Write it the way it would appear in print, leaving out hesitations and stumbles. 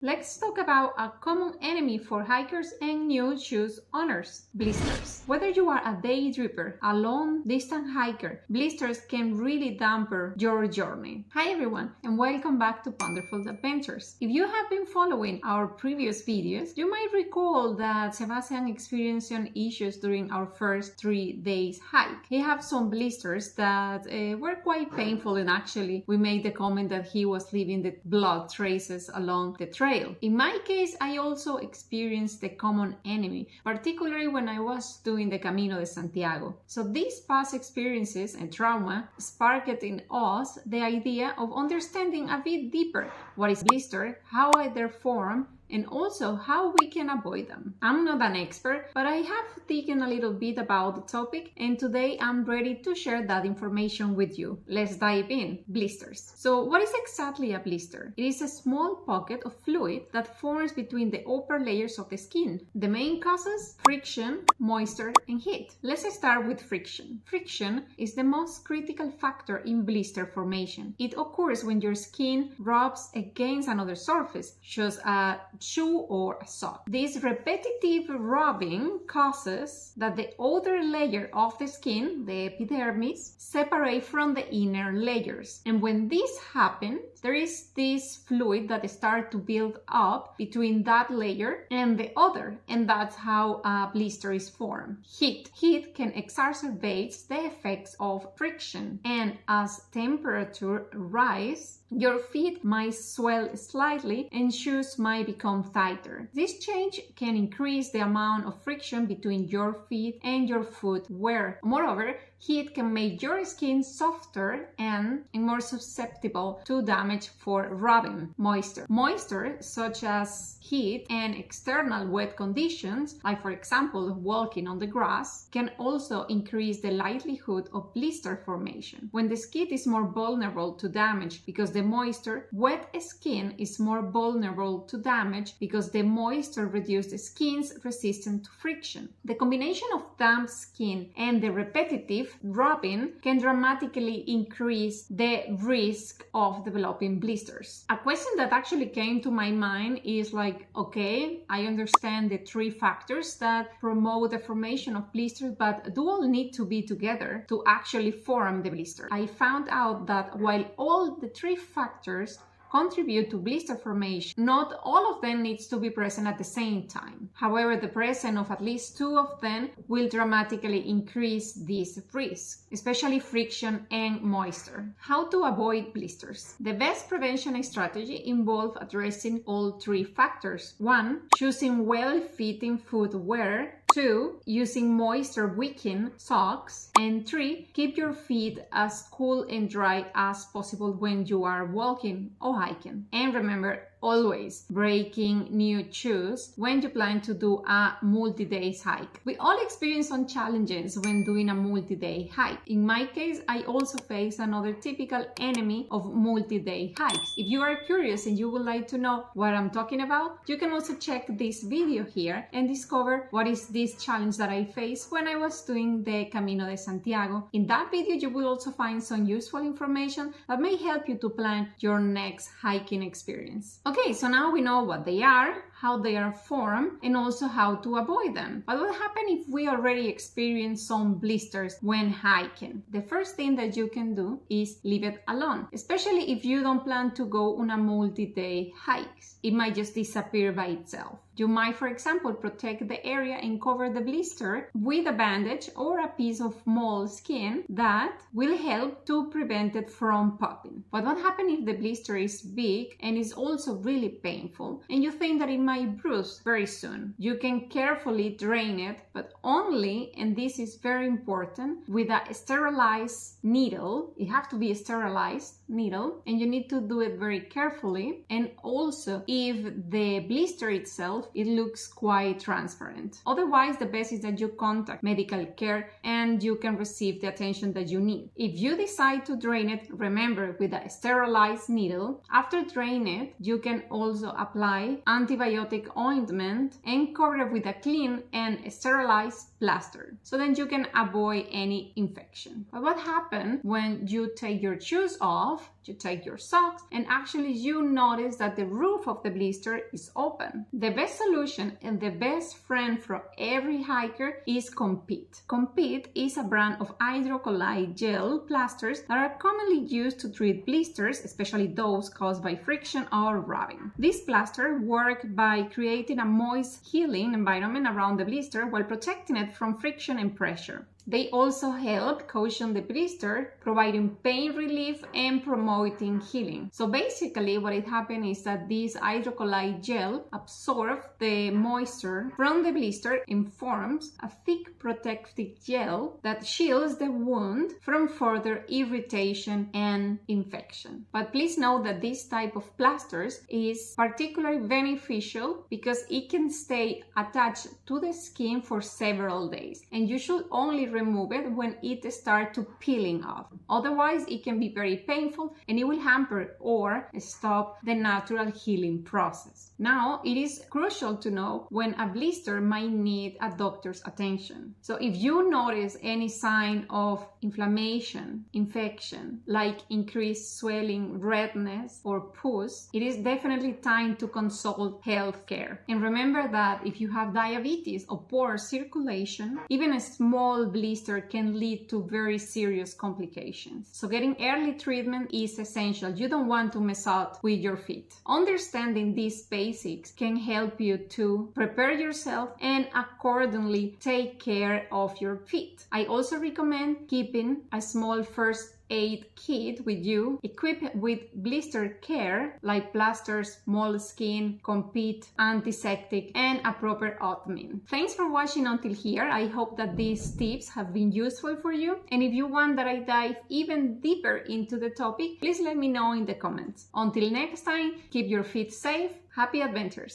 Let's talk about a common enemy for hikers and new shoes owners, blisters. Whether you are a day tripper, a long-distance hiker, blisters can really dampen your journey. Hi everyone, and welcome back to Wonderful Adventures. If you have been following our previous videos, you might recall that Sebastian experienced some issues during our first 3 days hike. He had some blisters that were quite painful, and actually we made the comment that he was leaving the blood traces along the trail. In my case, I also experienced the common enemy, particularly when I was doing the Camino de Santiago. So these past experiences and trauma sparked in us the idea of understanding a bit deeper what is blister, how they form, and also how we can avoid them. I'm not an expert, but I have taken a little bit about the topic, and today I'm ready to share that information with you. Let's dive in. Blisters. So what is exactly a blister? It is a small pocket of fluid that forms between the upper layers of the skin. The main causes: friction, moisture, and heat. Let's start with friction. Friction is the most critical factor in blister formation. It occurs when your skin rubs against another surface, such as a shoe or a sock. This repetitive rubbing causes that the outer layer of the skin, the epidermis, separate from the inner layers. And when this happens, there is this fluid that starts to build up between that layer and the other, and that's how a blister is formed. Heat can exacerbate the effects of friction, and as temperature rises, your feet might swell slightly and shoes might become tighter. This change can increase the amount of friction between your feet and your footwear. Moreover, heat can make your skin softer and more susceptible to damage for rubbing. Moisture, such as heat and external wet conditions, like for example walking on the grass, can also increase the likelihood of blister formation. When the skin is more vulnerable to damage because the moisture, wet skin is more vulnerable to damage because the moisture reduces the skin's resistance to friction. The combination of damp skin and the repetitive rubbing can dramatically increase the risk of developing blisters. A question that actually came to my mind is like, okay, I understand the 3 factors that promote the formation of blisters, but do all need to be together to actually form the blister? I found out that while all the 3 factors contribute to blister formation, not all of them needs to be present at the same time. However, the presence of at least 2 of them will dramatically increase this risk, especially friction and moisture. How to avoid blisters? The best prevention strategy involves addressing all 3 factors. 1. Choosing well-fitting footwear. 2. Using moisture-wicking socks. And 3. Keep your feet as cool and dry as possible when you are walking or hiking. And remember, always breaking new shoes when you plan to do a multi-day hike. We all experience some challenges when doing a multi-day hike. In my case, I also face another typical enemy of multi-day hikes. If you are curious and you would like to know what I'm talking about, you can also check this video here and discover what is this challenge that I faced when I was doing the Camino de Santiago. In that video, you will also find some useful information that may help you to plan your next hiking experience. Okay, so now we know what they are, how they are formed, and also how to avoid them. But what happens if we already experience some blisters when hiking? The first thing that you can do is leave it alone, especially if you don't plan to go on a multi-day hike. It might just disappear by itself. You might, for example, protect the area and cover the blister with a bandage or a piece of mold skin that will help to prevent it from popping. But what happens if the blister is big and is also really painful and you think that it might bruise very soon? You can carefully drain it, but only, and this is very important, with a sterilized needle. It has to be a sterilized needle, and you need to do it very carefully. And also, if the blister itself, it looks quite transparent. Otherwise, the best is that you contact medical care and you can receive the attention that you need. If you decide to drain it, remember, with a sterilized needle. After draining it, you can also apply antibiotic ointment and cover it with a clean and sterilized plaster, so then you can avoid any infection. But what happens when you take your shoes off, you take your socks, and actually you notice that the roof of the blister is open? The best solution and the best friend for every hiker is Compeed. Compeed is a brand of hydrocolloid gel plasters that are commonly used to treat blisters, especially those caused by friction or rubbing. These plasters work by creating a moist, healing environment around the blister while protecting it from friction and pressure. They also help cushion the blister, providing pain relief and promoting healing. So basically what it happens is that this hydrocolloid gel absorbs the moisture from the blister and forms a thick protective gel that shields the wound from further irritation and infection. But please note that this type of plasters is particularly beneficial because it can stay attached to the skin for several days, and you should only remove it when it starts to peeling off. Otherwise, it can be very painful and it will hamper or stop the natural healing process. Now, it is crucial to know when a blister might need a doctor's attention. So if you notice any sign of inflammation, infection, like increased swelling, redness, or pus, it is definitely time to consult healthcare. And remember that if you have diabetes or poor circulation, even a small blister can lead to very serious complications. So getting early treatment is essential. You don't want to mess up with your feet. Understanding these basics can help you to prepare yourself and accordingly take care of your feet. I also recommend keeping a small first aid kit with you, equipped with blister care like plasters, moleskin, Compeed, antiseptic, and a proper ointment. Thanks for watching until here. I hope that these tips have been useful for you, and if you want that I dive even deeper into the topic, please let me know in the comments. Until next time, keep your feet safe. Happy adventures!